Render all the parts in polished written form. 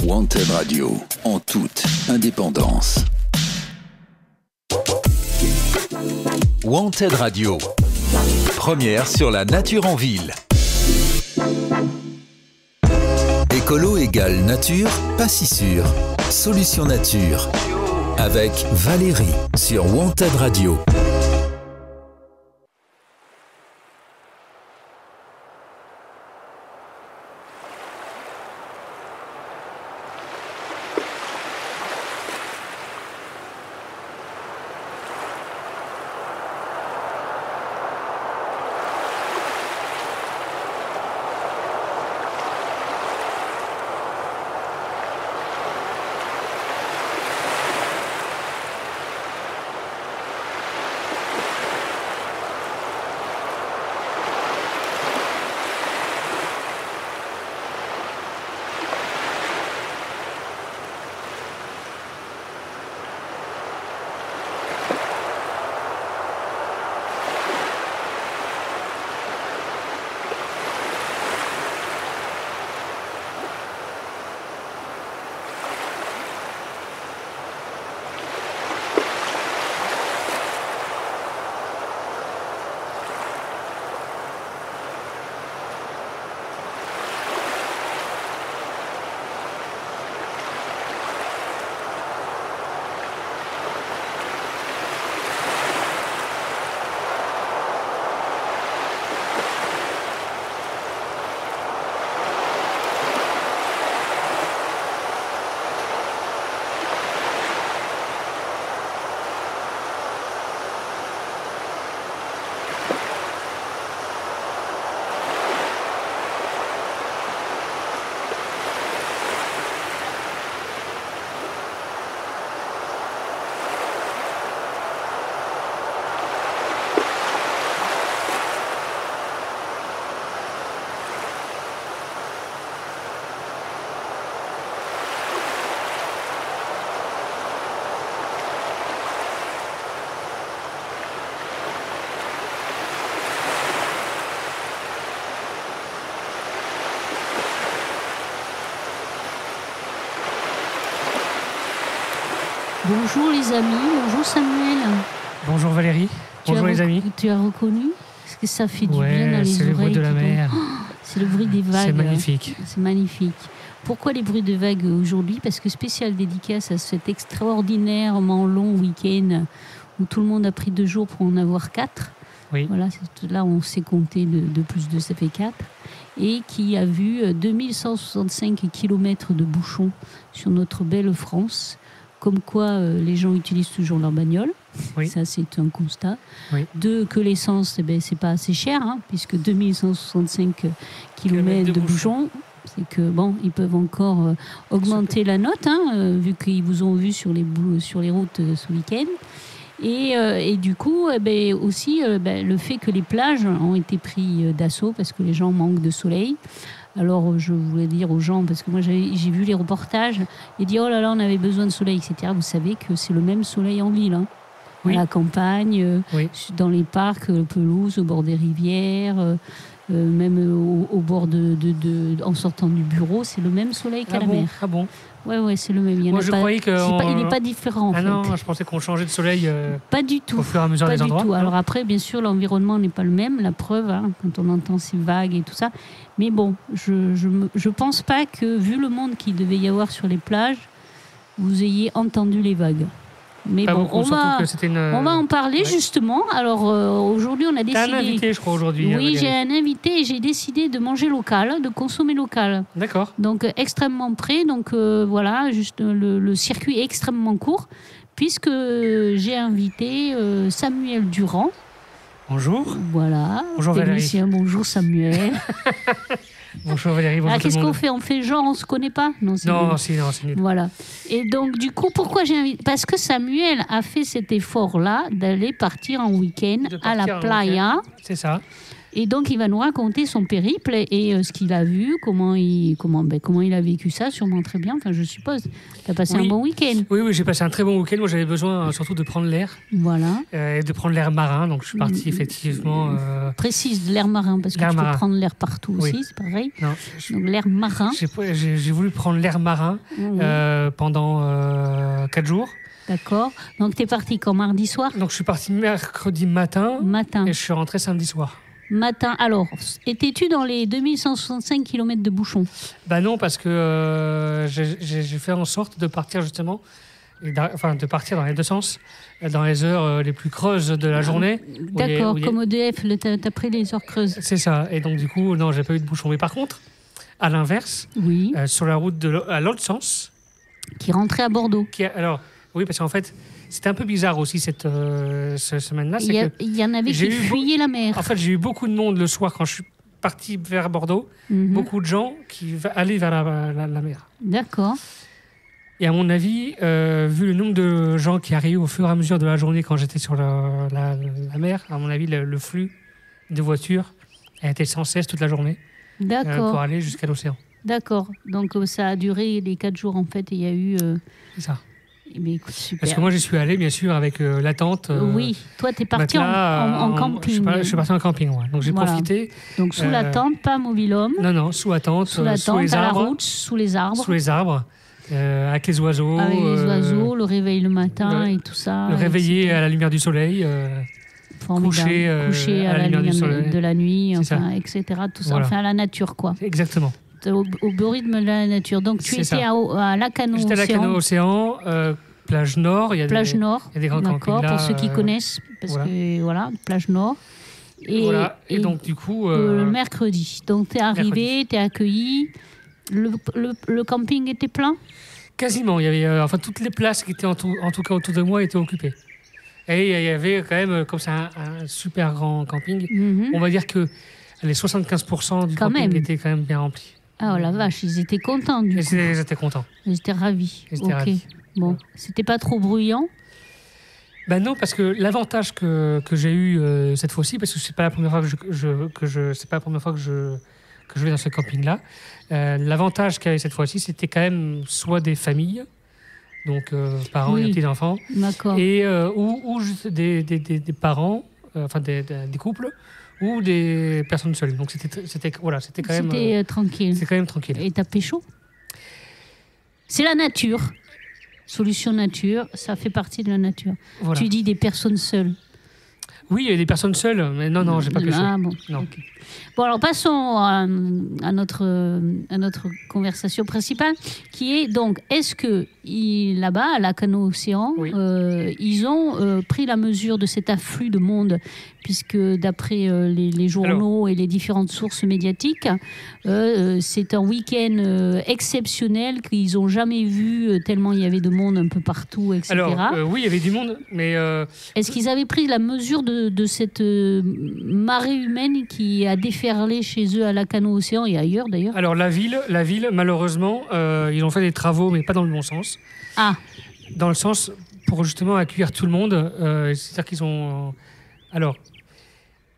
Wanted Radio, en toute indépendance. Wanted Radio, première sur la nature en ville. Écolo égale nature, pas si sûr. Solution nature, avec Valérie sur Wanted Radio. Bonjour les amis, bonjour Samuel. Bonjour Valérie, bonjour les amis. Tu as reconnu? Est-ce que ça fait du bien dans les c'est oreilles? le bruit de la mer. C'est le bruit des vagues. C'est magnifique. C'est magnifique. Pourquoi les bruits de vagues aujourd'hui? Parce que spécial dédicace à cet extraordinairement long week-end où tout le monde a pris 2 jours pour en avoir 4. Oui. Voilà, là on s'est compté de plus 2, ça fait 4. Et qui a vu 2165 km de bouchons sur notre belle France. Comme quoi les gens utilisent toujours leur bagnole, oui. Ça c'est un constat. Oui. 2, que l'essence, c'est pas assez cher, puisque 2165 km de bouchons, c'est que bon, ils peuvent encore augmenter la note, vu qu'ils vous ont vu sur les routes ce week-end. Et du coup, aussi le fait que les plages ont été pris d'assaut parce que les gens manquent de soleil. Alors, je voulais dire aux gens, parce que moi, j'ai vu les reportages, et dire, oh là là, on avait besoin de soleil, etc. Vous savez que c'est le même soleil en ville, oui. À la campagne, oui. Dans les parcs, pelouses, au bord des rivières, même au bord en sortant du bureau, c'est le même soleil qu'à la mer. Ah bon? Ouais, c'est le même. Moi, je croyais que il n'est pas différent. Non, je pensais qu'on changeait de soleil. Pas du tout. Au fur et à mesure des endroits. Tout. Alors après, bien sûr, l'environnement n'est pas le même. La preuve, quand on entend ces vagues et tout ça. Mais bon, je pense pas que, vu le monde qu'il devait y avoir sur les plages, vous ayez entendu les vagues. Mais pas bon, beaucoup, on va en parler, ouais. Justement. Alors aujourd'hui, on a décidé. T'as un invité, je crois, aujourd'hui. Oui, j'ai un invité et j'ai décidé de manger local, de consommer local. D'accord. Donc extrêmement près. Donc voilà, juste le circuit est extrêmement court, puisque j'ai invité Samuel Durand. Bonjour. Voilà. Bonjour technicien. Valérie. Bonjour Samuel. Bonjour Valérie, bonjour. Qu'est-ce qu'on fait? On fait genre on se connaît pas? Non, c'est nul. Voilà. Et donc du coup, pourquoi j'ai invité? Parce que Samuel a fait cet effort-là d'aller partir en week-end à la playa. C'est ça. Et donc, il va nous raconter son périple et ce qu'il a vu, comment il a vécu ça, sûrement très bien, enfin, je suppose. Tu as passé un bon week-end. Oui, j'ai passé un très bon week-end. Moi, j'avais besoin surtout de prendre l'air. Voilà. Et de prendre l'air marin. Donc, je suis parti effectivement... Précise l'air marin, parce que tu peux prendre l'air partout aussi, c'est pareil. Non, donc, l'air marin. J'ai voulu prendre l'air marin pendant 4 jours. D'accord. Donc, tu es parti quand, mardi soir? Donc, je suis parti mercredi matin. Et je suis rentré samedi soir. Matin. Alors, étais-tu dans les 2165 km de bouchons? Bah non, parce que j'ai fait en sorte de partir justement, de partir dans les deux sens, dans les heures les plus creuses de la journée. D'accord, comme EDF, t'as pris les heures creuses. C'est ça. Et donc, du coup, non, j'ai pas eu de bouchons. Mais par contre, à l'inverse, sur la route à l'autre sens... Qui rentrait à Bordeaux. Oui, parce qu'en fait, c'était un peu bizarre aussi cette semaine-là. Il y en avait qui fuyaient la mer. En fait, j'ai eu beaucoup de monde le soir quand je suis parti vers Bordeaux. Beaucoup de gens qui allaient vers la mer. D'accord. Et à mon avis, vu le nombre de gens qui arrivent au fur et à mesure de la journée quand j'étais sur la mer, à mon avis, le flux de voitures a été sans cesse toute la journée. D'accord. Pour aller jusqu'à l'océan. D'accord. Donc, ça a duré les 4 jours, en fait, et il y a eu... C'est ça. Mais écoute, super. Parce que moi, j'y suis allé, bien sûr, avec la tente. Oui, toi, tu es parti en camping. Je suis parti en camping, ouais. Donc, j'ai profité. Donc, sous la tente, pas mobil-home. Non, sous la tente. Sous la tente, à la route, sous les arbres. Sous les arbres, avec les oiseaux. Avec les oiseaux, le réveil le matin et tout ça. Le réveiller à la lumière du soleil. Coucher à la lumière de la nuit, enfin, etc. Tout ça, voilà. Enfin, à la nature, quoi. Exactement. Au rythme de la nature. Donc, tu étais à Lacanau-Océan. J'étais à Lacanau-Océan, plage Nord. Il y a des grands campings là. Pour ceux qui connaissent, parce que voilà, plage Nord. Et donc, du coup. Le mercredi. Donc, tu es arrivé, tu es accueilli. Le camping était plein? Quasiment. Il y avait, toutes les places qui étaient en tout cas autour de moi étaient occupées. Et il y avait quand même, comme c'est un super grand camping, on va dire que les 75% du camping étaient quand même bien remplis. Ah oh la vache, ils étaient contents du coup. Ils étaient contents. Ils étaient ravis. Ravis. Bon, c'était pas trop bruyant? Ben non, parce que l'avantage que j'ai eu cette fois-ci, parce que c'est pas la première fois que je vais dans ce camping-là, l'avantage qu'il y avait cette fois-ci, c'était quand même soit des familles, donc parents et petits-enfants, et ou juste des parents, des couples, ou des personnes seules. Donc c'était quand même... C'était tranquille. C'est quand même tranquille. Et t'as pécho? C'est la nature. Solution nature, ça fait partie de la nature. Voilà. Tu dis des personnes seules. Oui, il y a des personnes seules, mais non, j'ai pas pécho. Ah bon. Non. Okay. Bon, alors passons à notre conversation principale, qui est donc, est-ce que là-bas, à Lacanau-Océan, ils ont pris la mesure de cet afflux de monde, puisque d'après les journaux et les différentes sources médiatiques, c'est un week-end exceptionnel qu'ils n'ont jamais vu, tellement il y avait de monde un peu partout, etc. Alors, oui, il y avait du monde, mais... Est-ce qu'ils avaient pris la mesure de cette marée humaine qui a déferlé chez eux à Lacanau-Océan et ailleurs d'ailleurs? Alors la ville, malheureusement, ils ont fait des travaux, mais pas dans le bon sens. Ah. Dans le sens pour justement accueillir tout le monde. C'est-à-dire qu'ils ont... alors,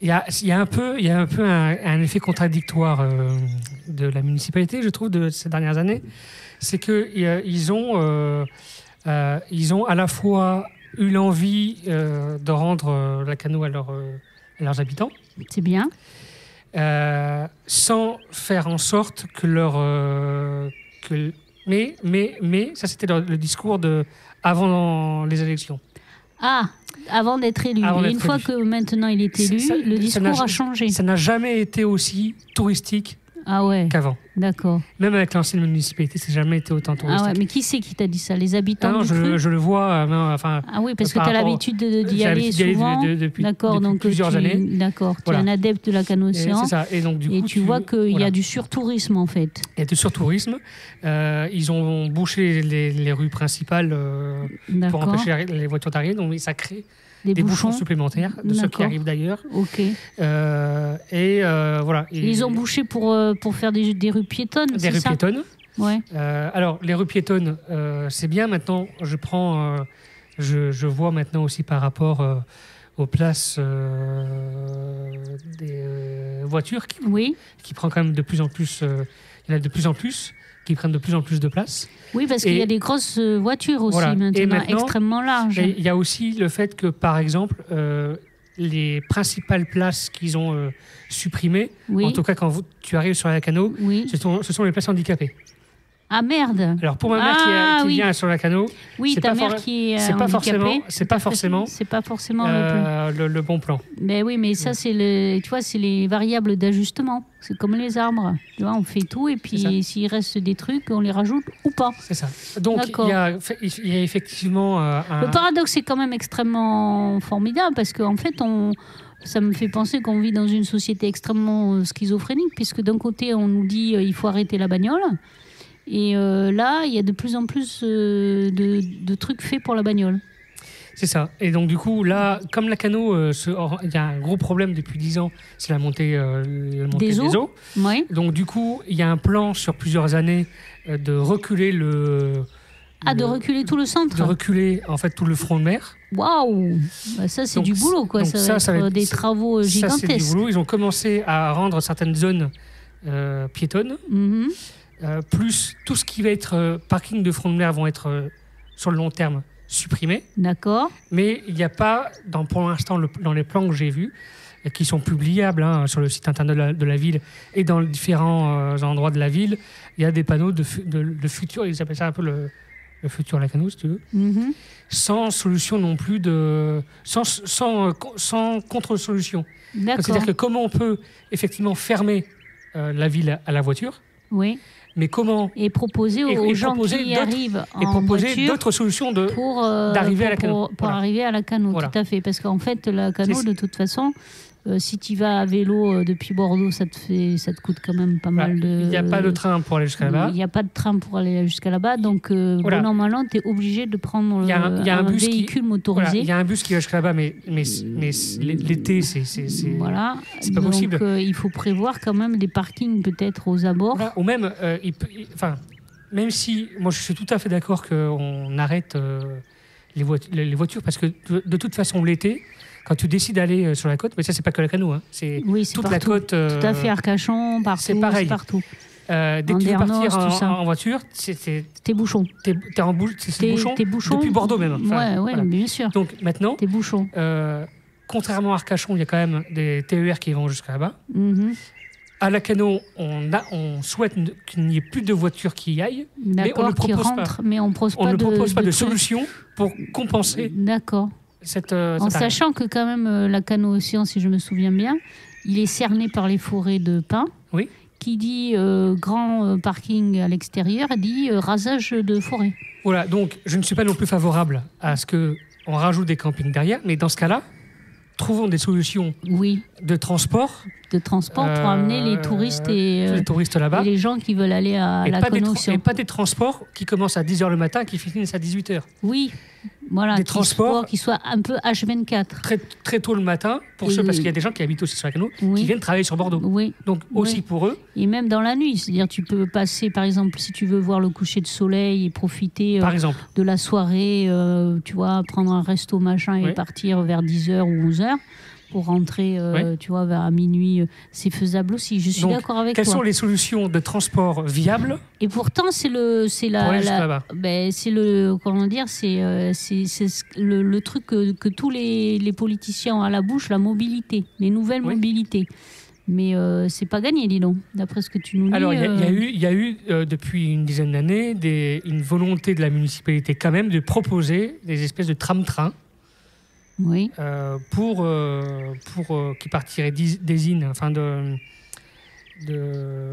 il y a un peu un effet contradictoire de la municipalité, je trouve, de ces dernières années. C'est qu'ils ont à la fois eu l'envie de rendre Lacanau à leurs habitants. C'est bien. Sans faire en sorte que mais ça c'était le discours avant les élections. Ah, avant d'être élu. Et une fois que maintenant il est élu, le discours a changé. Ça n'a jamais été aussi touristique qu'avant. D'accord. Même avec l'ancienne municipalité, ça n'a jamais été autant touristique. Ah ouais, mais qui c'est qui t'a dit ça? Les habitants du cru? Je le vois. Ah oui, parce que tu as l'habitude d'y aller souvent. Depuis donc plusieurs années. D'accord, tu es un adepte de Lacanau-Océan. C'est ça. Et donc, du coup, tu vois qu'il y a du surtourisme en fait. Il y a du surtourisme. Ils ont bouché les rues principales pour empêcher les voitures d'arriver. Donc ça crée des bouchons supplémentaires de ceux qui arrivent d'ailleurs. Ok. Voilà. Ils ont bouché pour faire des rues piétonnes. Des rues piétonnes. Ouais. Alors les rues piétonnes, c'est bien. Maintenant, je vois maintenant aussi par rapport aux places des voitures qui prend quand même de plus en plus. Il y en a de plus en plus qui prennent de plus en plus de place. Oui, parce qu'il y a des grosses voitures aussi maintenant extrêmement larges. Et il y a aussi le fait que, par exemple, les principales places qu'ils ont supprimées, en tout cas quand tu arrives sur la Lacano, ce sont les places handicapées. Ah merde. Alors pour ma mère qui vient sur la Lacano, ta mère qui est c'est pas forcément le bon plan. Mais oui, mais ça c'est c'est les variables d'ajustement. C'est comme les arbres. Tu vois, on fait tout et puis s'il reste des trucs, on les rajoute ou pas. C'est ça. Donc il y a effectivement Le paradoxe est quand même extrêmement formidable parce qu'en fait ça me fait penser qu'on vit dans une société extrêmement schizophrénique puisque d'un côté on nous dit il faut arrêter la bagnole. Et là, il y a de plus en plus de trucs faits pour la bagnole. C'est ça. Et donc, du coup, là, comme la Lacano, il y a un gros problème depuis 10 ans, c'est la montée des eaux. Oui. Donc, du coup, il y a un plan sur plusieurs années de reculer de reculer tout le centre. De reculer, en fait, tout le front de mer. Waouh. Ça, c'est du boulot, quoi. Ça va être des travaux gigantesques. Ça, c'est du boulot. Ils ont commencé à rendre certaines zones piétonnes. Mm-hmm. Plus tout ce qui va être parking de front de mer vont être sur le long terme supprimés. D'accord. Mais il n'y a pas, pour l'instant, dans les plans que j'ai vus, qui sont publiables sur le site internet de la ville et dans les différents endroits de la ville, il y a des panneaux de futur, ils appellent ça un peu le futur Lacano, si tu veux, sans solution non plus sans contre-solution. D'accord. C'est-à-dire que comment on peut effectivement fermer la ville à la voiture. Oui. Mais comment proposer aux gens qui arrivent en voiture d'autres solutions d'arriver à la Lacano. Pour arriver à la Lacano, tout à fait. Parce qu'en fait, la Lacano, de toute façon, si tu vas à vélo depuis Bordeaux, ça te coûte quand même pas mal de... Il n'y a pas de train pour aller jusqu'à là-bas. Il n'y a pas de train pour aller jusqu'à là-bas. Donc, normalement, tu es obligé de prendre un véhicule motorisé. Il y a un bus qui va jusqu'à là-bas, mais l'été, c'est pas possible. Donc, il faut prévoir quand même des parkings peut-être aux abords. Voilà. Ou même, même si... Moi, je suis tout à fait d'accord qu'on arrête les voitures, parce que de toute façon, l'été... Quand tu décides d'aller sur la côte, mais ça, c'est pas que la Lacano, c'est toute partout. la côte. Tout à fait, Arcachon, partout. C'est pareil. Partout. Dès que tu veux partir en voiture, t'es bouchon. T'es bouchon. T'es bouchon. Depuis Bordeaux même. Voilà. Bien sûr. Donc maintenant, t'es bouchon. Contrairement à Arcachon, il y a quand même des TER qui vont jusqu'à là-bas. Mm-hmm. À Lacano, on souhaite qu'il n'y ait plus de voitures qui y aillent, mais on ne propose pas. Mais on ne propose pas de solution pour compenser. D'accord. En sachant que quand même Lacano Océan, si je me souviens bien, il est cerné par les forêts de pins. Oui. Qui dit grand parking à l'extérieur, dit rasage de forêt. Voilà, donc je ne suis pas non plus favorable à ce qu'on rajoute des campings derrière, mais dans ce cas-là, trouvons des solutions de transport. Pour amener les touristes là-bas. Et les gens qui veulent aller à Lacano Océan. Et pas des transports qui commencent à 10h le matin et qui finissent à 18h. Oui. Voilà, des transports qui soient un peu H24. Très, très tôt le matin, parce qu'il y a des gens qui habitent aussi sur la Lacano, qui viennent travailler sur Bordeaux. Oui. Donc aussi pour eux. Et même dans la nuit, c'est-à-dire tu peux passer, par exemple, si tu veux voir le coucher de soleil et profiter de la soirée, tu vois, prendre un resto machin et partir vers 10h ou 11h. Pour rentrer, tu vois, vers minuit, c'est faisable aussi. Je suis d'accord avec toi. Quelles sont les solutions de transport viables? Et pourtant, le truc que tous les politiciens ont à la bouche, la mobilité, les nouvelles mobilités. Mais c'est pas gagné, dis donc, d'après ce que tu nous dis. Alors, il y a eu depuis une dizaine d'années une volonté de la municipalité quand même de proposer des espèces de tram-train. Oui. Pour qui partirait d'Ésine, enfin de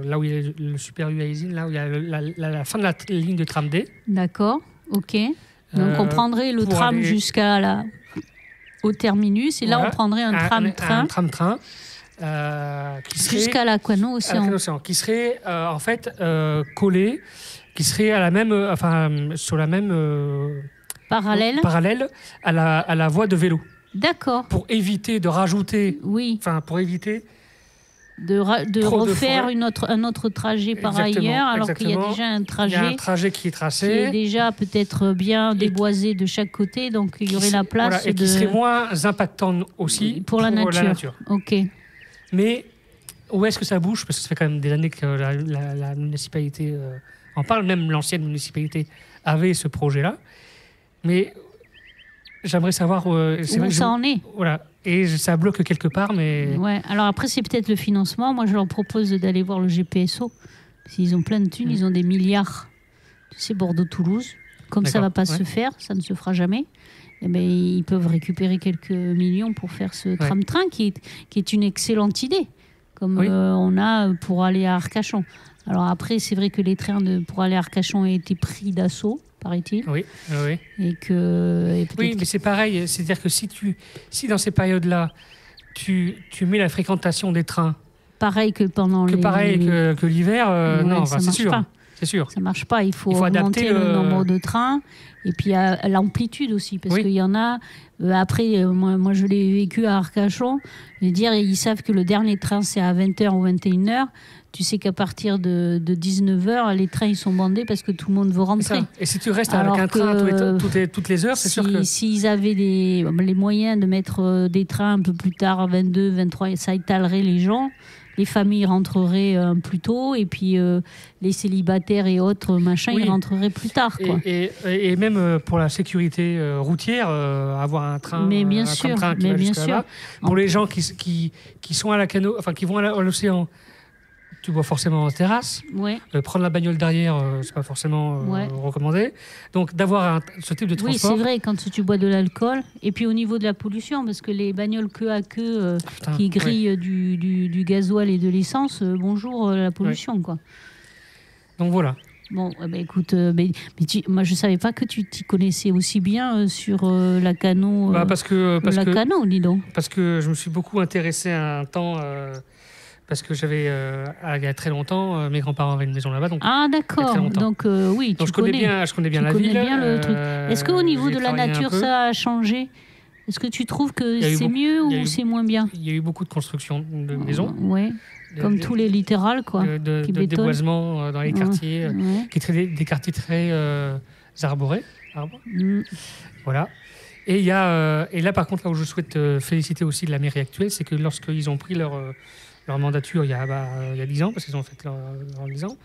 là où il y a le Super U à Ésine, là où il y a la fin de la ligne de tram D. D'accord, ok. Donc on prendrait le tram au terminus et là on prendrait un tram-train. Un tram-train qui serait jusqu'à Lacano Océan. Qui serait en fait collé, qui serait à la même, sur la même parallèle à la voie de vélo. D'accord. Pour éviter de rajouter. Oui. Enfin, pour éviter de refaire un autre trajet par ailleurs, alors qu'il y a déjà un trajet. Il y a un trajet qui est tracé. Qui est déjà peut-être bien déboisé de chaque côté, donc il y aurait la place. Voilà, et qui serait moins impactant aussi pour la nature. Ok. Mais où est-ce que ça bouge? Parce que ça fait quand même des années que la municipalité en parle, même l'ancienne municipalité avait ce projet-là. Mais j'aimerais savoir où ça en est. Voilà. Et ça bloque quelque part, mais... Ouais. Alors après, c'est peut-être le financement. Moi, je leur propose d'aller voir le GPSO. S'ils ont plein de thunes, ils ont des milliards. Tu sais, Bordeaux-Toulouse. Comme ça ne va pas se faire, ça ne se fera jamais. Eh ben, ils peuvent récupérer quelques millions pour faire ce tram-train qui est une excellente idée. Comme on a pour aller à Arcachon. Alors après, c'est vrai que les trains pour aller à Arcachon ont été pris d'assaut, paraît-il. Oui. Oui, mais c'est pareil. C'est-à-dire que si dans ces périodes-là, tu mets la fréquentation des trains... Pareil que pendant que l'hiver, non, c'est sûr. Pas. C'est sûr. Ça ne marche pas. Il faut augmenter le nombre de trains et puis l'amplitude aussi. Parce qu'il y en a... après, moi, je l'ai vécu à Arcachon. Je veux dire, ils savent que le dernier train, c'est à 20h ou 21h. Tu sais qu'à partir de 19h, les trains ils sont bandés parce que tout le monde veut rentrer. Et si tu restes avec un train toutes les heures, c'est sûr que... S'ils avaient les moyens de mettre des trains un peu plus tard, 22, 23, ça étalerait les gens. Les familles rentreraient plus tôt et puis les célibataires et autres ils rentreraient plus tard. Quoi. Et même pour la sécurité routière, avoir un train, bien sûr. Pour les gens qui sont à la Cano, enfin qui vont à l'océan, tu bois forcément en terrasse. Ouais. Prendre la bagnole derrière, c'est pas forcément recommandé. Donc d'avoir ce type de transport. Oui, c'est vrai, quand tu bois de l'alcool. Et puis au niveau de la pollution, parce que les bagnoles queue à queue qui grillent du gasoil et de l'essence, bonjour la pollution, quoi. Donc voilà. Bon, écoute, moi je savais pas que tu t'y connaissais aussi bien sur la Cano. Cano, dis donc. Parce que je me suis beaucoup intéressé à un temps. Parce que j'avais, il y a très longtemps, mes grands-parents avaient une maison là-bas. Donc, d'accord. Donc, oui, je connais bien la ville. Bien le truc. Est-ce qu'au niveau de la nature, ça a changé? Est-ce que tu trouves que c'est mieux ou c'est moins bien? Il y a eu beaucoup de construction de maisons. Oui, comme tous les littorales, quoi. De déboisement dans les quartiers, qui étaient des quartiers très arborés. Voilà. Et là, par contre, là où je souhaite féliciter aussi la mairie actuelle, c'est que lorsqu'ils ont pris leur mandature il y a 10 ans, parce qu'ils ont fait leur 10 ans,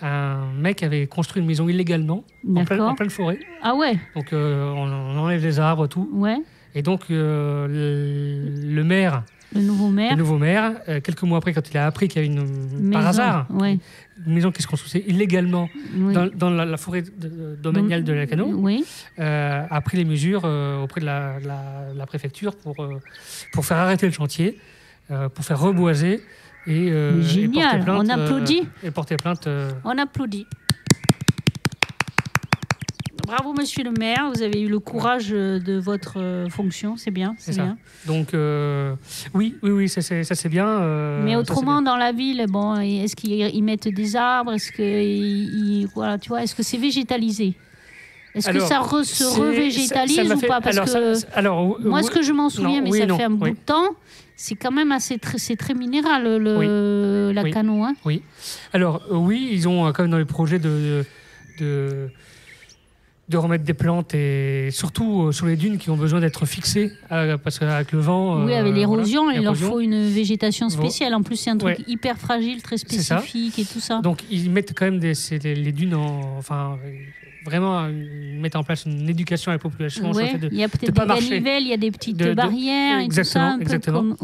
un mec avait construit une maison illégalement en pleine forêt. Ah ouais. Donc on enlève les arbres, tout. Ouais. Et donc le maire... Le nouveau maire, quelques mois après, quand il a appris qu'il y avait par hasard, une maison qui se construisait illégalement dans la forêt domaniale de la Cano, a pris les mesures auprès de la préfecture pour faire arrêter le chantier, pour faire reboiser et génial, porter plainte. On applaudit. On applaudit. Bravo, monsieur le maire, vous avez eu le courage de votre fonction, c'est bien. C'est ça. Bien. Donc, oui, ça c'est bien. Mais autrement, dans la ville, est-ce qu'ils mettent des arbres? Est-ce que c'est végétalisé? Est-ce que ça se revégétalise ou pas? Parce que moi, ce que je m'en souviens, mais ça fait un bout de temps, c'est quand même c'est très minéral, la Cano. Hein. Oui. Alors, ils ont quand même dans les projets de remettre des plantes et surtout sur les dunes qui ont besoin d'être fixées parce qu'avec le vent... Oui, avec l'érosion, il leur faut une végétation spéciale. En plus, c'est un truc hyper fragile, très spécifique et tout ça. Donc, ils mettent quand même les dunes vraiment mettre en place une éducation à la population. Il y a peut-être des manivelles, il y a des petites barrières et tout ça. Exactement.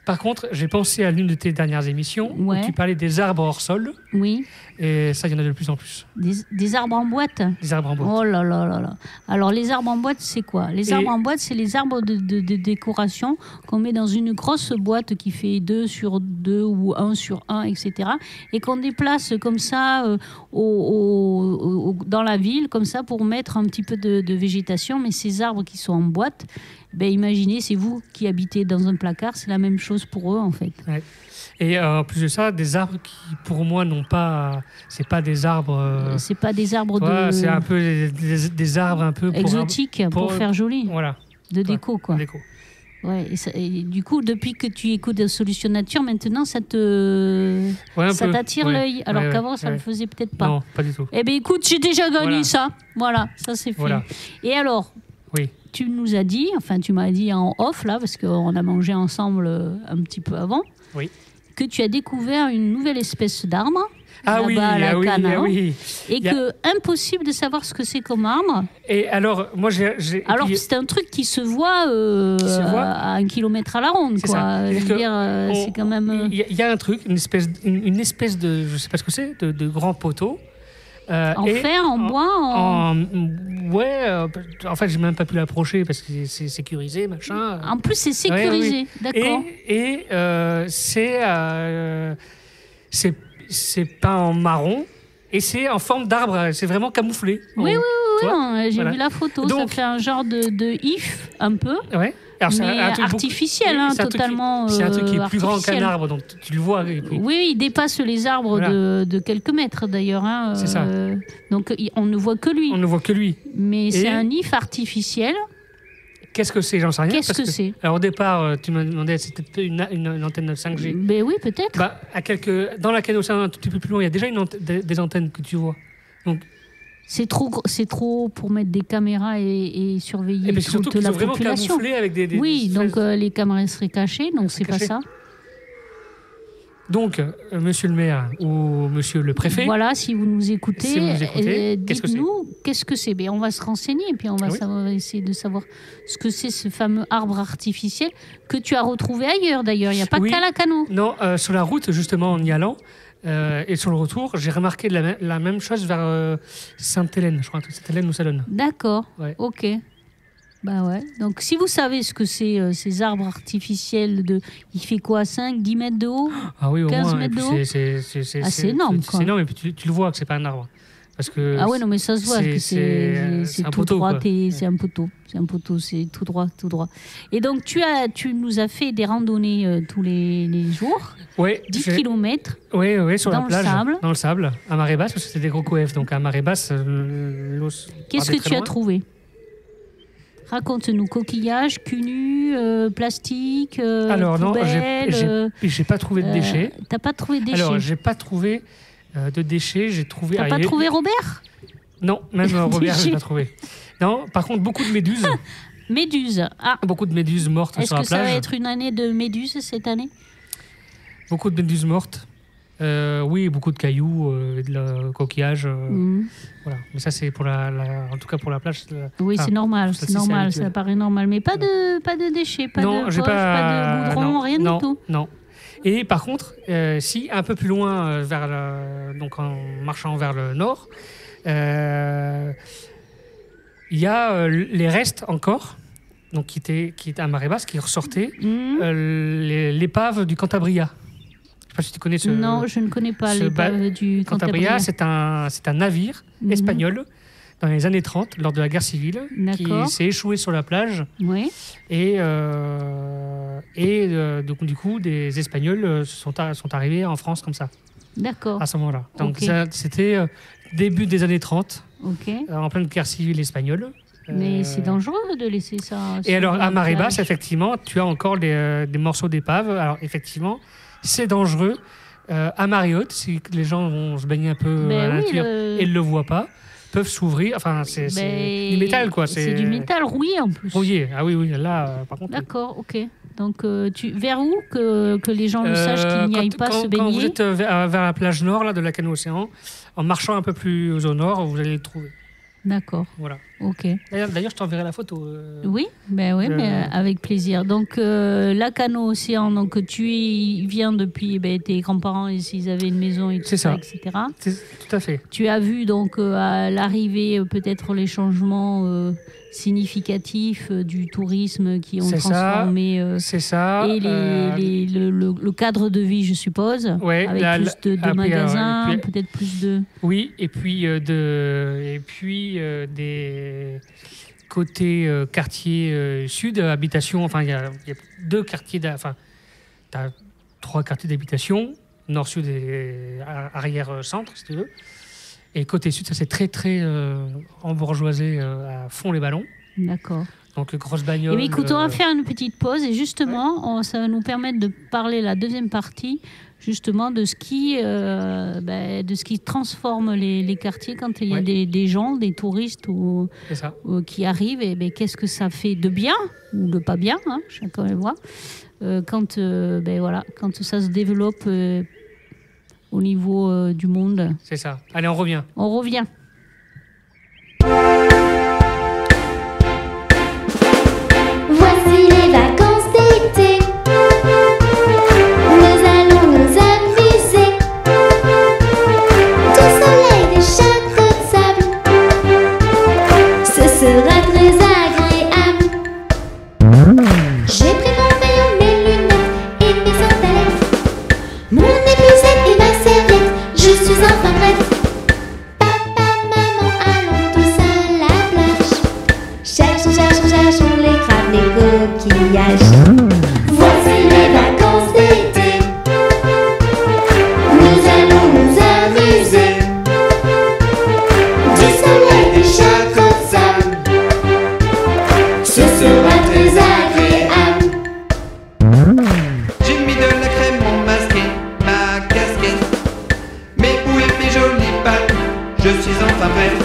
Par contre, j'ai pensé à l'une de tes dernières émissions où tu parlais des arbres hors sol. Oui. Et ça, il y en a de plus en plus. Des arbres en boîte? Des arbres en boîte. Oh là là là là. Alors, les arbres en boîte, c'est quoi? Arbres en boîte, c'est les arbres de décoration qu'on met dans une grosse boîte qui fait 2 sur 2 ou 1 sur 1, etc. Et qu'on déplace comme ça dans la ville, comme ça, pour mettre un petit peu de végétation. Mais ces arbres qui sont en boîte, imaginez, c'est vous qui habitez dans un placard, c'est la même chose pour eux, en fait. Ouais. Et en plus de ça, des arbres qui, pour moi, c'est pas des arbres. C'est pas des arbres c'est un peu des arbres un peu exotiques pour faire joli. Voilà. De déco, quoi. Déco. Ouais, et du coup, depuis que tu écoutes Solution Nature, maintenant, ça t'attire l'œil, alors qu'avant, ça le faisait peut-être pas. Non, pas du tout. Eh bien, écoute, j'ai déjà gagné ça. Voilà, ça c'est fait. Voilà. Et alors, tu nous as dit, enfin, tu m'as dit en off, là, parce qu'on a mangé ensemble un petit peu avant, que tu as découvert une nouvelle espèce d'arbre. Et que impossible de savoir ce que c'est comme arbre. Et alors, moi, alors, c'est un truc qui se voit, à 1 kilomètre à la ronde, quoi. C'est quand même. Il y a un truc, une espèce de, je sais pas ce que c'est, de grand poteau. En fer, en bois, en fait, j'ai même pas pu l'approcher parce que c'est sécurisé, machin. En plus, c'est sécurisé, d'accord. Et c'est peint en marron et c'est en forme d'arbre, c'est vraiment camouflé. Oui, j'ai vu la photo. Donc, ça fait un genre de if, un peu. Ouais. Alors, mais un truc artificiel, totalement. C'est un truc qui est plus grand qu'un arbre, donc tu le vois. Oui, il dépasse les arbres de quelques mètres d'ailleurs. C'est ça. Donc on ne voit que lui. On ne voit que lui. Mais c'est un if artificiel. Qu'est-ce que c'est? J'en sais rien. Qu'est-ce que c'est? Alors au départ, tu m'as demandé si c'était une antenne 5G. Ben oui, peut-être. Dans la canne océan, un tout petit peu plus loin, il y a déjà des antennes que tu vois. Donc c'est trop pour mettre des caméras et surveiller toute la population. Camouflés avec des oui, donc les caméras seraient cachées, donc c'est pas ça. Donc, monsieur le maire ou monsieur le préfet... Voilà, si vous nous écoutez, dites-nous qu'est-ce que c'est. On va se renseigner et puis on va essayer de savoir ce que c'est, ce fameux arbre artificiel que tu as retrouvé ailleurs d'ailleurs. Il n'y a pas qu'à Lacanau. Non, sur la route, justement, en y allant, et sur le retour, j'ai remarqué la même chose vers Sainte-Hélène, je crois, Sainte-Hélène ou Salonne. D'accord, ok. Bah ouais. Donc si vous savez ce que c'est ces arbres artificiels il fait quoi, 5, 10 mètres de haut, 15 mètres de haut, c'est énorme. C'est énorme et puis tu le vois que c'est pas un arbre. Parce que non mais ça se voit que c'est tout droit, c'est un poteau, c'est tout droit. Et donc tu nous as fait des randonnées tous les jours, 10 km sur la plage, dans le sable, à marée basse, parce que c'était des gros coefs, donc à marée basse, l'eau. Qu'est-ce que tu as trouvé? Raconte-nous, coquillages, cul nu, plastique, alors poubelle, non, j'ai pas trouvé de déchets. T'as pas trouvé de déchets? Alors j'ai pas trouvé de déchets, j'ai trouvé... T'as pas trouvé Robert? Non, même Robert, j'ai pas trouvé. Non, par contre, beaucoup de méduses. Méduses, beaucoup de méduses mortes sur la plage. Est-ce que ça va être une année de méduses cette année? Beaucoup de méduses mortes. Oui, beaucoup de cailloux, de coquillages. Voilà. Mais ça, c'est en tout cas pour la plage. Oui, c'est normal, ça paraît normal. Mais pas de déchets, pas de poches, pas de goudron, rien du tout. Non. Et par contre, si un peu plus loin, donc en marchant vers le nord, il y a les restes encore, donc qui étaient à marée basse, qui ressortaient, l'épave du Cantabria. Je ne sais pas si tu connais ce... Non, je ne connais pas l'épave du Cantabria. C'est un navire espagnol dans les années 30, lors de la guerre civile, qui s'est échoué sur la plage. Oui. Et donc, du coup, des Espagnols sont arrivés en France comme ça. D'accord. À ce moment-là. Donc, c'était début des années 30, en pleine guerre civile espagnole. Mais c'est dangereux de laisser ça. Et alors, à marée basse, effectivement, tu as encore des morceaux d'épave. Alors, effectivement, c'est dangereux. À marée haute, si les gens vont se baigner un peu à la nature et ne le voient pas, peuvent s'ouvrir. Enfin, c'est du métal, quoi. C'est du métal rouillé, en plus. Rouillé, ah oui, là, par contre... D'accord, ok. Donc, vers où que les gens le sachent qu'ils n'y aillent pas se baigner? Quand vous êtes vers la plage nord là, de la Canne Océan, en marchant un peu plus au nord, vous allez le trouver. D'accord. Voilà. Ok. D'ailleurs, je t'enverrai la photo. Oui, mais avec plaisir. Donc, Lacanau Océan, donc tu y viens depuis tes grands-parents, et s'ils avaient une maison, et tout ça, etc. Tout à fait. Tu as vu donc à l'arrivée peut-être les changements significatifs du tourisme qui ont transformé. C'est ça. Et le cadre de vie, je suppose, avec plus de magasins, peut-être plus de. Oui, et puis des côtés quartier sud, habitation. Enfin, il y a 2 quartiers. Enfin, tu as 3 quartiers d'habitation, nord, sud et arrière-centre, si tu veux. Et côté sud, ça c'est très, très embourgeoisé à fond les ballons. D'accord. Donc, grosse bagnole. Eh bien, écoute, on va faire une petite pause et justement, ça va nous permettre de parler la deuxième partie, justement, de ce qui transforme les quartiers quand il y a des gens, des touristes qui arrivent. Et ben, qu'est-ce que ça fait de bien ou de pas bien, hein, chacun le voit, quand ça se développe au niveau du monde. C'est ça. Allez, on revient. On revient. Voici les vacances d'été. Nous allons nous amuser. Du soleil, des châteaux de sable. Ce sera très agréable. J'ai pris mon maillot, mes lunettes et mes sandalettes, mon épuisette et ma serviette. Je suis enfin prête. Papa, maman, allons tous à la plage. Cherchons les crabes, les coquillages. Voici les vacances d'été. Nous allons nous amuser. Du soleil, des châteaux de sable. Ce sera très agréable. J'ai mis de la crème, mon masqué, ma casquette, mes bouées, mes jolies pattes. Je suis enfin prête.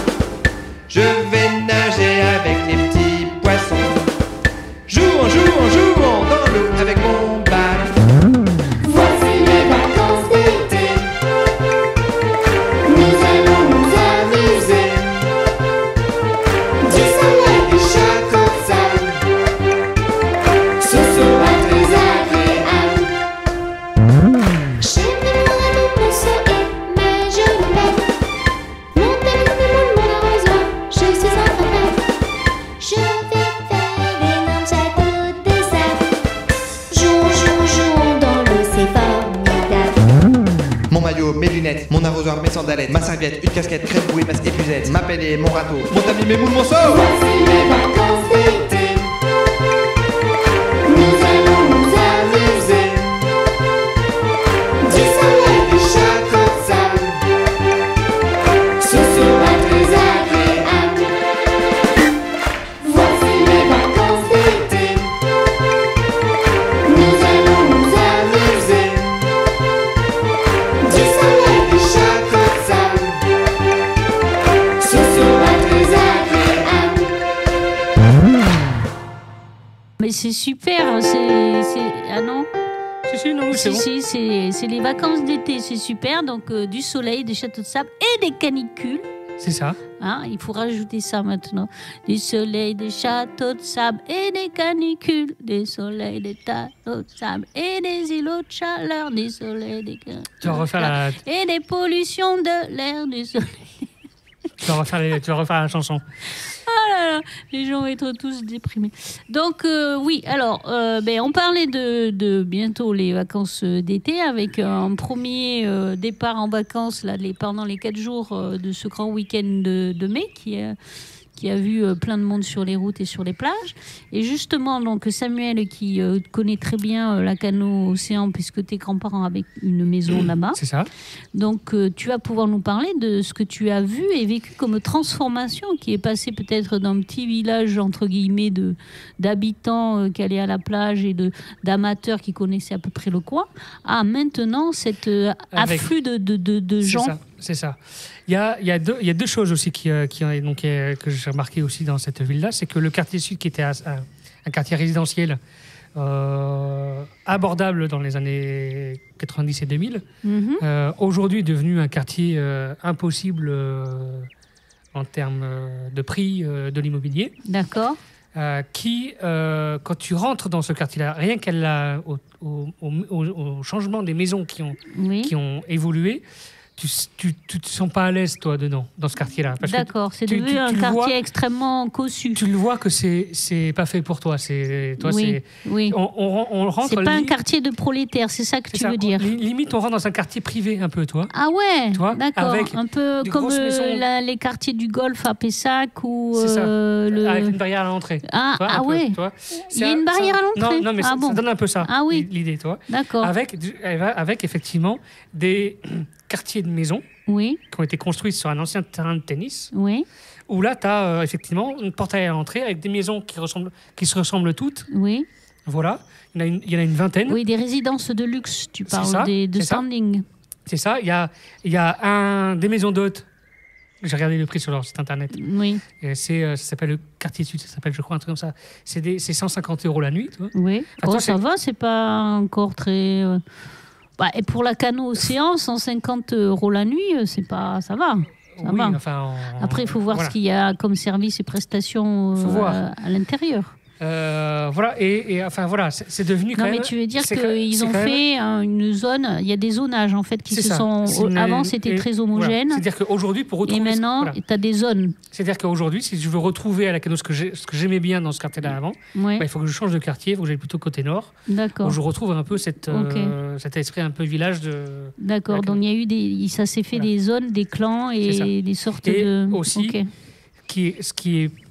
Je vais nager avec les petits poissons. Jouons dans l'eau avec mon ballon. Voici les vacances d'été. Nous allons nous amuser. Du soleil, des châteaux de sable. Ce sera très agréable. J'ai mis mon radeau, mon seau et ma jolie bête. Mon téléphone, mon arrosoir, je suis enfin prête. Je vais faire d'énormes châteaux de sable. Jouons dans l'eau, c'est formidable. Mon maillot, mes lunettes, mon arrosoir, mes sandalettes, ma serviette, une casquette, crème bouée, masque épuisette, ma pelle et mon râteau, mon tamis, mes moules, mon seau. Voici les vacances d'été. Nous allons nous amuser. Du soleil, des châteaux de sable. Ce sera très agréable. Voici les vacances d'été. Nous allons nous amuser. Du soleil, des châteaux de sable. Ce sera très agréable. Mais c'est super, ah non? Si, non, c'est bon. C'est les vacances d'été, c'est super. Donc du soleil, des châteaux de sable et des canicules. C'est ça. Hein, il faut rajouter ça maintenant. Du soleil, des châteaux de sable et des canicules. Des soleils, des châteaux de sable et des îlots de chaleur. Des soleils, des Tu vas refaire et des pollutions de l'air du soleil. tu vas refaire la chanson. Ah là là, les gens vont être tous déprimés. Donc oui, alors on parlait de bientôt les vacances d'été avec un premier départ en vacances là, pendant les 4 jours de ce grand week-end de mai qui a vu plein de monde sur les routes et sur les plages. Et justement, donc Samuel qui connaît très bien Lacanau Océan puisque tes grands-parents avaient une maison là-bas. C'est ça. Donc tu vas pouvoir nous parler de ce que tu as vu et vécu comme transformation qui est passée peut-être d'un petit village entre guillemets d'habitants qui allaient à la plage et d'amateurs qui connaissaient à peu près le coin à maintenant cet afflux de gens. C'est ça. Il y a deux choses aussi que j'ai remarqué aussi dans cette ville-là, c'est que le quartier sud, qui était un quartier résidentiel abordable dans les années 90 et 2000, aujourd'hui est devenu un quartier impossible en termes de prix de l'immobilier. D'accord. Quand tu rentres dans ce quartier-là, rien au changement des maisons qui ont évolué, tu te sens pas à l'aise, toi, dedans, dans ce quartier-là. D'accord, c'est devenu un quartier extrêmement cossu. Tu le vois que c'est pas fait pour toi. Oui. On rentre. C'est pas un quartier de prolétaires, c'est ça que tu veux dire. Limite, on rentre dans un quartier privé, un peu, toi. Ah ouais, d'accord. Avec un peu comme les quartiers du Golfe à Pessac ou. C'est ça. Avec une barrière à l'entrée. Ouais. Il y a une barrière à l'entrée. Non, mais ça donne un peu ça. Ah oui. L'idée, toi. D'accord. Avec effectivement des quartiers de maisons Oui, qui ont été construits sur un ancien terrain de tennis, oui, où là, tu as effectivement une portail à l'entrée avec des maisons qui se ressemblent toutes. oui. Voilà, il y en a une vingtaine. Oui, des résidences de luxe, tu C'est parles, ça, de c'est ça. standing. C'est ça, il y a des maisons d'hôtes. J'ai regardé le prix sur leur site internet. Oui, Et ça s'appelle le quartier sud, ça s'appelle, je crois, un truc comme ça. C'est 150 € la nuit, tu vois. oui. Ah, toi, ça c'est- va, c'est pas encore très... et pour la Cano Océan, 150 € la nuit, c'est pas... Ça va. Ça Oui, va. enfin. Après, il faut voir voilà. ce qu'il y a comme service et prestations Faut voir. à l'intérieur. Voilà, et enfin voilà, c'est devenu quand Non, même. mais tu veux dire c'est qu'ils ont quand même- fait une zone... Il y a des zonages, en fait, qui C'est se ça. sont... C'est une- Avant, c'était et- très voilà. homogène. C'est-à-dire qu'aujourd'hui, pour Et retrouver. maintenant, voilà. tu as des zones. C'est-à-dire qu'aujourd'hui, si je veux retrouver à la Cano ce que j'aimais bien dans ce quartier-là avant, Ouais, il faut que je change de quartier, il faut que j'aille plutôt côté nord, d'accord. où je retrouve un peu cet esprit un peu village de. D'accord, D'accord. donc il y a eu ça s'est fait Voilà. des zones, des clans C'est ça. et des sortes Et de... aussi, Ok.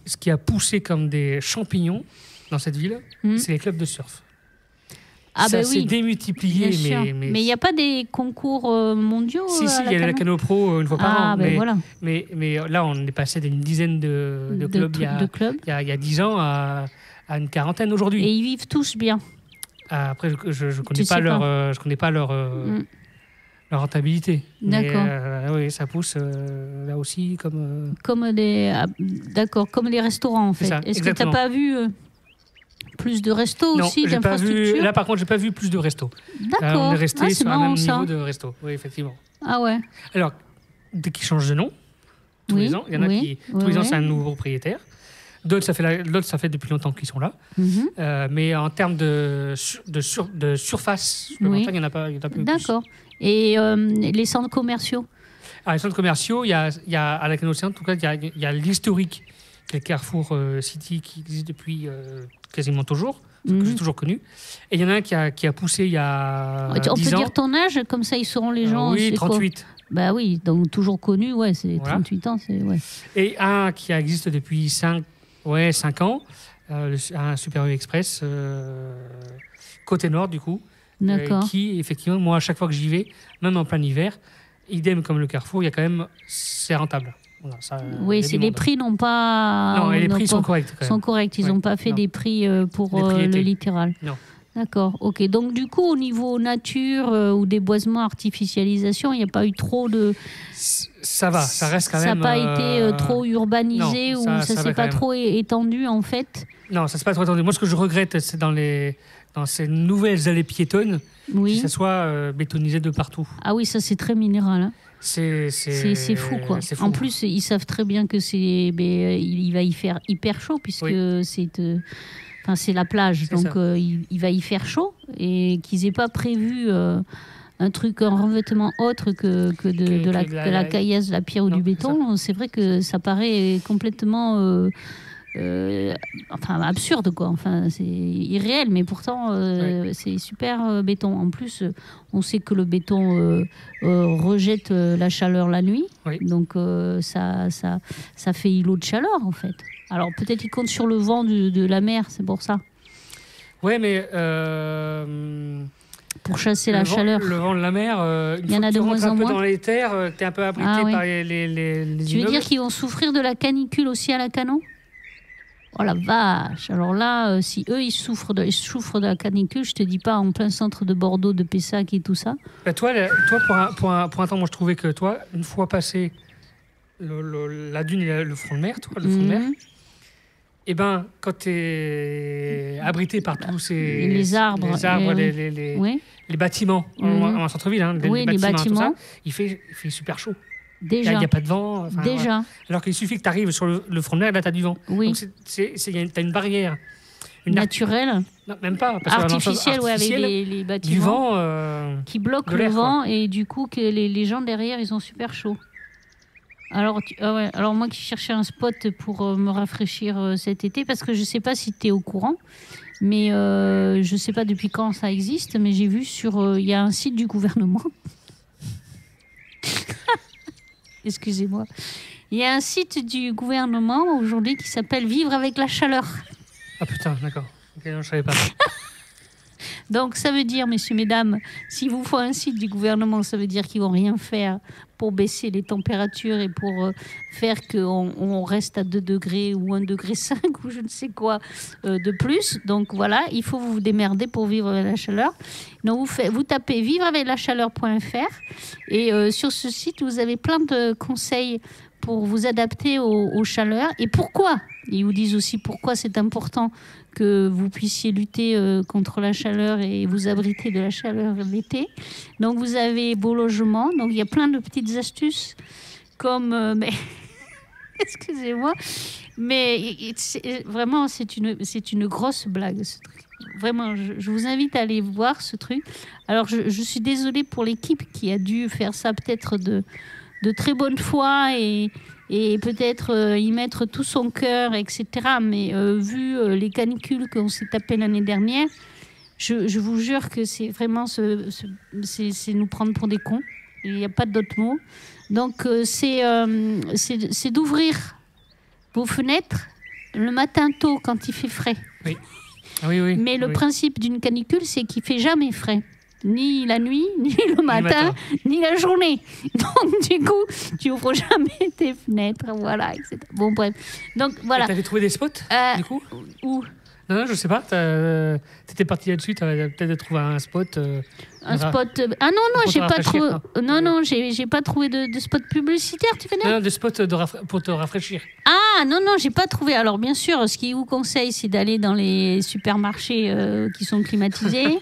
Ce qui a poussé comme des champignons dans cette ville, Hmm. c'est les clubs de surf. Ah ça ben s'est oui, démultiplié, bien sûr. mais Mais il n'y a pas des concours mondiaux si, à il y a la Cano Cano Pro une fois par Ah an. ben voilà, mais là, on est passé d'une dizaine de clubs de clubs. il y a 10 ans à une quarantaine aujourd'hui. Et ils vivent tous bien. Après, je ne connais Tu pas sais leur, pas. je connais pas leur, Mm. leur rentabilité. Mais, D'accord. oui, ça pousse là aussi comme. Comme comme des restaurants en C'est fait. ça, Est-ce que tu n'as exactement. pas vu plus de restos Non, aussi, j'ai pas vu. d'infrastructures? Là, par contre, j'ai pas vu plus de restos. D'accord. On est resté C'est sur un marrant même ça. niveau de resto. Oui, effectivement. Ah ouais. Alors, dès qu'ils changent de nom, tous Oui, les ans, il y en a oui, qui, oui, tous les ans, oui. c'est un nouveau propriétaire. D'autres, ça fait depuis longtemps qu'ils sont là. Mhm. Mais en termes de surface supplémentaire, il y en a pas plus. D'accord. Et les centres commerciaux? À les centres commerciaux, il y a à la Cano Océan, en tout cas, il y a l'historique, qui est le Carrefour City, qui existe depuis quasiment toujours, que Mhm. j'ai toujours connu. Et il y en a un qui a poussé il y a On peut 10 ans. dire ton âge, comme ça ils sauront les gens. Oui, c'est quoi. 38. Bah oui, donc toujours connu, ouais, c'est Voilà. 38 ans, c'est ouais. Et un qui existe depuis 5 ans, un Super U Express, côté nord du coup, D'accord. qui effectivement, moi à chaque fois que j'y vais, même en plein hiver, idem comme le Carrefour, il y a quand même, c'est rentable. Voilà, ça, il y Oui, a c'est du les monde. prix n'ont pas. Non, et les n'ont prix pas- sont corrects quand même. sont corrects. Ils Ouais, n'ont pas fait non. des prix pour Les prix le étaient. littoral. Non. D'accord. Ok. Donc du coup, au niveau nature ou déboisement, artificialisation, il n'y a pas eu trop de. Ça va, ça reste quand Ça même. n'a pas été trop urbanisé non, ou ça ça va s'est quand pas même. trop étendu en fait. Non, ça c'est pas trop attendu. Moi, ce que je regrette, c'est dans ces nouvelles allées piétonnes, que Oui. ça soit bétonisé de partout. Ah oui, ça c'est très minéral. Hein. C'est C'est fou quoi. c'est fou. En plus, ils savent très bien que il va y faire hyper chaud puisque c'est la plage, C'est donc ça. il va y faire chaud et qu'ils aient pas prévu un revêtement autre que de la caillasse, de la pierre ou Non, du c'est béton. C'est vrai que ça paraît complètement absurde quoi. Enfin, c'est irréel, mais pourtant c'est super béton. En plus, on sait que le béton rejette la chaleur la nuit, Oui. donc ça fait îlot de chaleur en fait. Alors peut-être qu'il compte sur le vent de la mer, c'est pour ça, Ouais, mais pour chasser la le vent, chaleur. le vent de la mer, une Il y en fois a que de tu moins rentres un en peu moins. dans les terres, tu es un peu abrité Ah oui. par les Tu veux immeubles. dire qu'ils vont souffrir de la canicule aussi à la Cano? Oh la vache! Alors là, si eux ils souffrent de la canicule, je te dis pas en plein centre de Bordeaux, de Pessac et tout ça. Bah, toi, pour un temps, moi je trouvais que toi, une fois passé la dune et le front de mer, le front de mer, Mhm. et ben quand tu es abrité par tous ces Les arbres, Oui, les bâtiments Mhm. en centre-ville, hein, Oui, les tout bâtiments. ça, il fait super chaud. Il déjà. n'y a pas de vent. Enfin, voilà. Déjà, Alors qu'il suffit que tu arrives sur le front de mer, là, tu as du vent. oui. Donc, tu as une barrière. Naturel, Non, même pas. Parce que dans le sens artificiel, ouais, avec artificiel, les du bâtiments vent. qui bloquent de le l'air, vent et du coup que les gens derrière ils ont super chaud. Alors, alors moi qui cherchais un spot pour me rafraîchir cet été, parce que je sais pas si tu es au courant, mais je sais pas depuis quand ça existe, mais j'ai vu il y a un site du gouvernement. Excusez-moi. Il y a un site du gouvernement aujourd'hui qui s'appelle Vivre avec la chaleur. Ah putain, d'accord. Ok, non, je savais pas. Donc, ça veut dire, messieurs, mesdames, s'il vous faut un site du gouvernement, ça veut dire qu'ils vont rien faire pour baisser les températures et pour faire qu'on reste à 2 degrés ou 1,5 degré ou je ne sais quoi de plus. Donc, voilà, il faut vous démerder pour vivre avec la chaleur. Donc, vous tapez vivreaveclachaleur.fr et sur ce site, vous avez plein de conseils pour vous adapter aux chaleurs. Et pourquoi ? Ils vous disent aussi pourquoi c'est important que vous puissiez lutter contre la chaleur et vous abriter de la chaleur l'été. Donc, vous avez beau logement. Donc, il y a plein de petites astuces comme... mais excusez-moi. Mais vraiment, c'est une grosse blague, ce truc. Vraiment, je vous invite à aller voir ce truc. Alors, je suis désolée pour l'équipe qui a dû faire ça peut-être de très bonne foi et peut-être y mettre tout son cœur, etc. Mais vu les canicules qu'on s'est tapées l'année dernière, je vous jure que c'est vraiment c'est nous prendre pour des cons. Il n'y a pas d'autre mot. Donc, c'est d'ouvrir vos fenêtres le matin tôt quand il fait frais. Oui. Oui. Mais le principe d'une canicule, c'est qu'il ne fait jamais frais. Ni la nuit, ni le matin, ni la journée. Donc, du coup, tu n'ouvres jamais tes fenêtres, voilà, etc. Bon, bref. Donc, voilà. Tu avais trouvé des spots, du coup ? Où ? Non, je sais pas. T'étais parti là-dessus, tu avais peut-être trouvé un spot. Un spot. Ah non, j'ai pas trouvé. Non, j'ai pas trouvé de spot publicitaire, tu connais ? Non, de spot pour te rafraîchir. Ah non, j'ai pas trouvé. Alors bien sûr, ce qu'il vous conseille, c'est d'aller dans les supermarchés qui sont climatisés,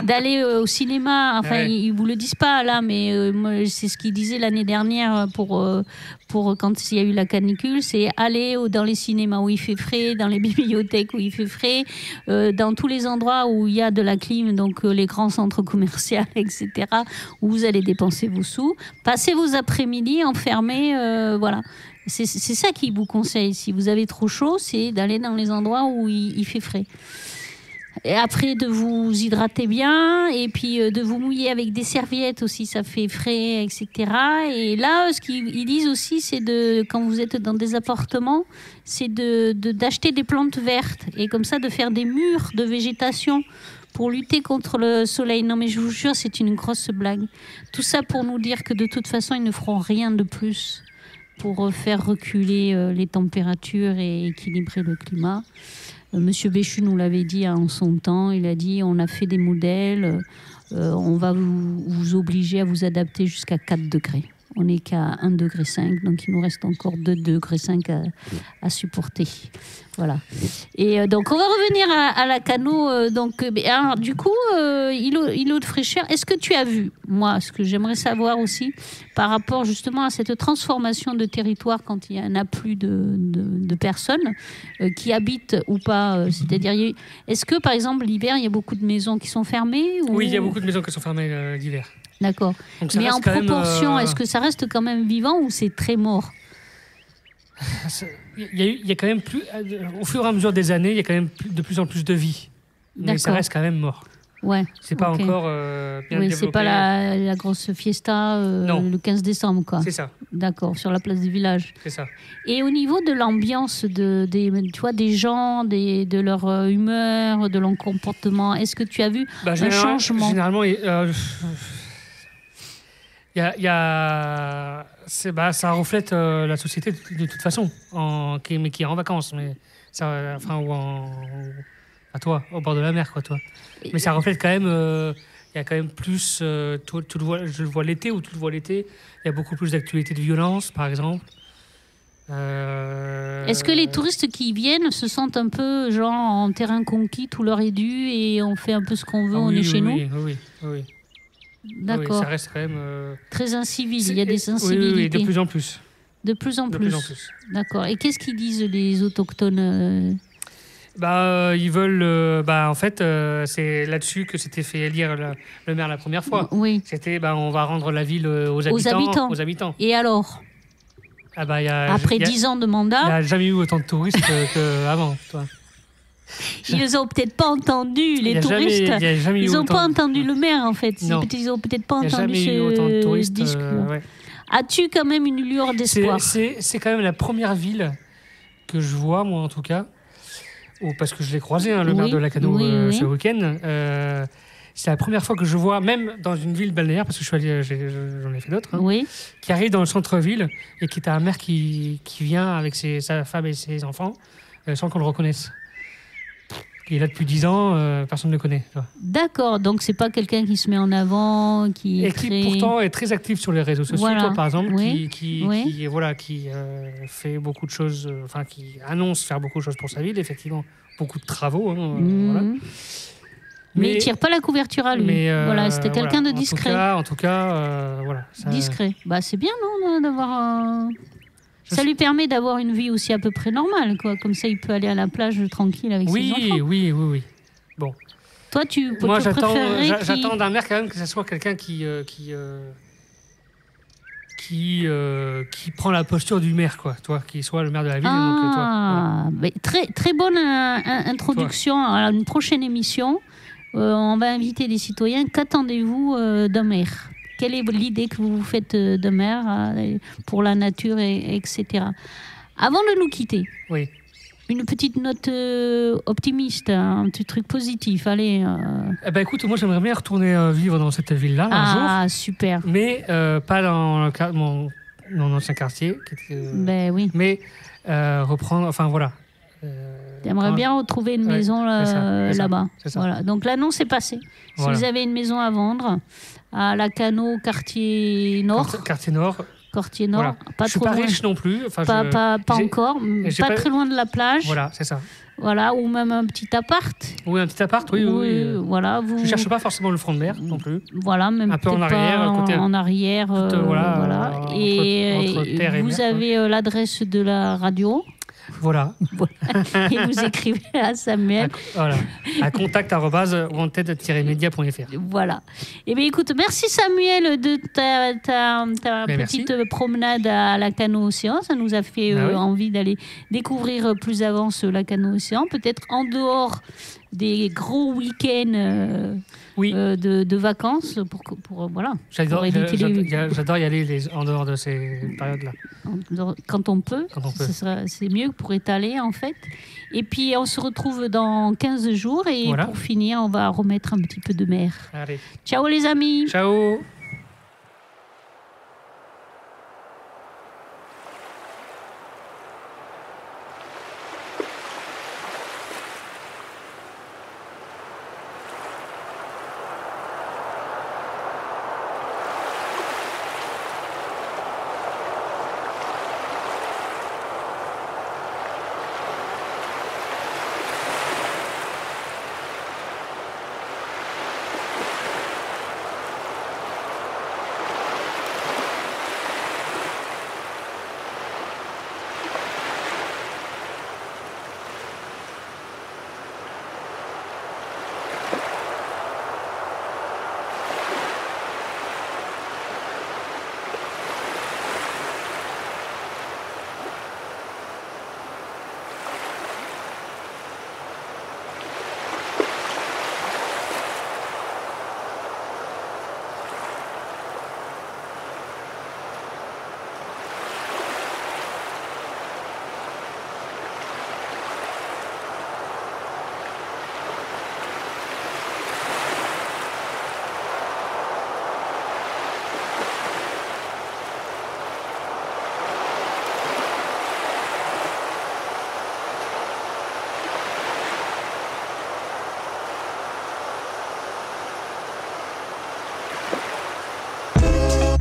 d'aller au cinéma. Enfin, ouais. Ils vous le disent pas là, mais moi, c'est ce qu'ils disaient l'année dernière pour quand il y a eu la canicule, c'est aller dans les cinémas où il fait frais, dans les bibliothèques où il fait frais, dans tous les endroits où il y a de la clim, donc les grands centres commerciaux, etc., où vous allez dépenser vos sous. Passez vos après-midi enfermés, voilà. C'est ça qu'ils vous conseillent. Si vous avez trop chaud, c'est d'aller dans les endroits où il fait frais. Et après, de vous hydrater bien, et puis de vous mouiller avec des serviettes aussi, ça fait frais, etc. Et là, ce qu'ils disent aussi, c'est quand vous êtes dans des appartements, c'est d'acheter des plantes vertes, et comme ça, de faire des murs de végétation pour lutter contre le soleil. Non, mais je vous jure, c'est une grosse blague. Tout ça pour nous dire que de toute façon, ils ne feront rien de plus pour faire reculer les températures et équilibrer le climat. Monsieur Béchu nous l'avait dit en son temps, il a dit on a fait des modèles, on va vous obliger à vous adapter jusqu'à 4 degrés. On n'est qu'à 1,5 degré, donc il nous reste encore 2,5 degrés à supporter. Voilà. Et donc on va revenir à la Cano. Alors, du coup, îlot de fraîcheur, est-ce que tu as vu, moi, ce que j'aimerais savoir aussi, par rapport justement à cette transformation de territoire quand il y a un afflux de personnes qui habitent ou pas, c'est-à-dire, est-ce que par exemple l'hiver, il y a beaucoup de maisons qui sont fermées ou... Oui, il y a beaucoup de maisons qui sont fermées l'hiver. D'accord. Mais en proportion, est-ce que ça reste quand même vivant ou c'est très mort ? Il y a quand même plus, au fur et à mesure des années, il y a quand même de plus en plus de vie. Mais ça reste quand même mort. Ouais. C'est pas encore bien développé. C'est pas la grosse fiesta le 15 décembre, quoi. C'est ça. D'accord, sur la place du village. C'est ça. Et au niveau de l'ambiance des gens, de leur humeur, de leur comportement, est-ce que tu as vu un changement ? Généralement, ça reflète la société de toute façon, mais qui est en vacances, mais ça, à toi, au bord de la mer, quoi, toi. Mais ça reflète quand même. Il y a quand même plus. Je le vois l'été, ou tu le vois l'été. Il y a beaucoup plus d'actualités de violence, par exemple. Est-ce que les touristes qui viennent se sentent un peu genre en terrain conquis, tout leur est dû et on fait un peu ce qu'on veut, on est chez nous ? Oui. D'accord. Oui, ça reste quand même très incivil. Il y a des incivilités. Oui, de plus en plus. De plus en plus. D'accord. Et qu'est-ce qu'ils disent les autochtones ? Ils veulent. En fait, c'est là-dessus que s'était fait élire le maire la première fois. Oui. C'était, on va rendre la ville aux habitants. Et alors ? Après 10 ans de mandat. Il n'y a jamais eu autant de touristes qu'avant, toi. Ils n'ont peut-être pas entendu les touristes. Ils n'ont pas entendu le maire, en fait. Non. Ils n'ont peut-être pas entendu ce discours. Ouais. As-tu quand même une lueur d'espoir ? C'est quand même la première ville que je vois, moi en tout cas, parce que je l'ai croisé, le maire de la Cano, ce week-end. c'est la première fois que je vois, même dans une ville balnéaire, parce que j'en ai fait d'autres, Oui. qui arrive dans le centre-ville et qui est un maire qui vient avec sa femme et ses enfants sans qu'on le reconnaisse. Il est là depuis 10 ans, personne ne le connaît. Tu vois. D'accord, donc c'est pas quelqu'un qui se met en avant, qui et qui pourtant est très actif sur les réseaux sociaux, Voilà. toi, par exemple, Oui. qui fait beaucoup de choses, qui annonce faire beaucoup de choses pour sa ville, effectivement, beaucoup de travaux. Voilà. Mais il tire pas la couverture à lui. Voilà, c'était quelqu'un de discret. En tout cas, voilà. Ça... Discret. Bah c'est bien, non, d'avoir. Ça lui permet d'avoir une vie aussi à peu près normale, quoi. Comme ça, il peut aller à la plage tranquille avec ses enfants. Oui. Bon. Toi, Moi, préférerais j'attends d'un maire quand même que ce soit quelqu'un qui prend la posture du maire, quoi. Toi, qui soit le maire de la ville. Mais très bonne introduction à une prochaine émission. On va inviter des citoyens. Qu'attendez-vous d'un maire ? Quelle est l'idée que vous vous faites d'un maire pour la nature, etc. Avant de nous quitter, oui. Une petite note optimiste, un petit truc positif. Allez. Écoute, moi j'aimerais bien retourner vivre dans cette ville-là un jour. Ah, super. Mais pas dans mon ancien quartier. Oui. Mais reprendre, enfin voilà. J'aimerais bien retrouver une maison là-bas. C'est ça. Voilà. Donc l'annonce est passée. Si vous avez une maison à vendre à Lacanau, quartier Nord. Quartier Nord. Quartier Nord. Voilà. Pas je suis trop pas loin. riche non plus. Enfin, pas encore. Pas très loin de la plage. Voilà, c'est ça. Voilà, ou même un petit appart. Oui, un petit appart, oui. Voilà, je ne cherche pas forcément le front de mer non plus. Voilà, même un peu en arrière. En arrière. Voilà. Et entre terre et mer, vous avez l'adresse de la radio. Voilà. Et vous écrivez à Samuel. À contact@wanted-media.fr. Voilà. Eh bien, écoute, merci Samuel de ta petite promenade à Lacanau Océan. Ça nous a fait envie d'aller découvrir plus avant ce Lacanau Océan. Peut-être en dehors des gros week-ends de vacances pour J'adore y aller en dehors de ces périodes-là. Quand on peut. C'est mieux pour étaler en fait. Et puis on se retrouve dans 15 jours et pour finir on va remettre un petit peu de mer. Allez. Ciao les amis. Ciao.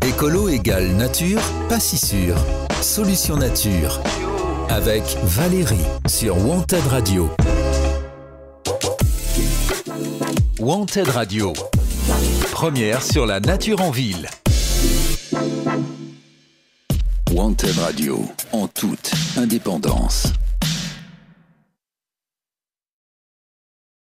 Écolo égale nature, pas si sûr. Solution nature. Avec Valérie sur Wanted Radio. Wanted Radio. Première sur la nature en ville. Wanted Radio, en toute indépendance.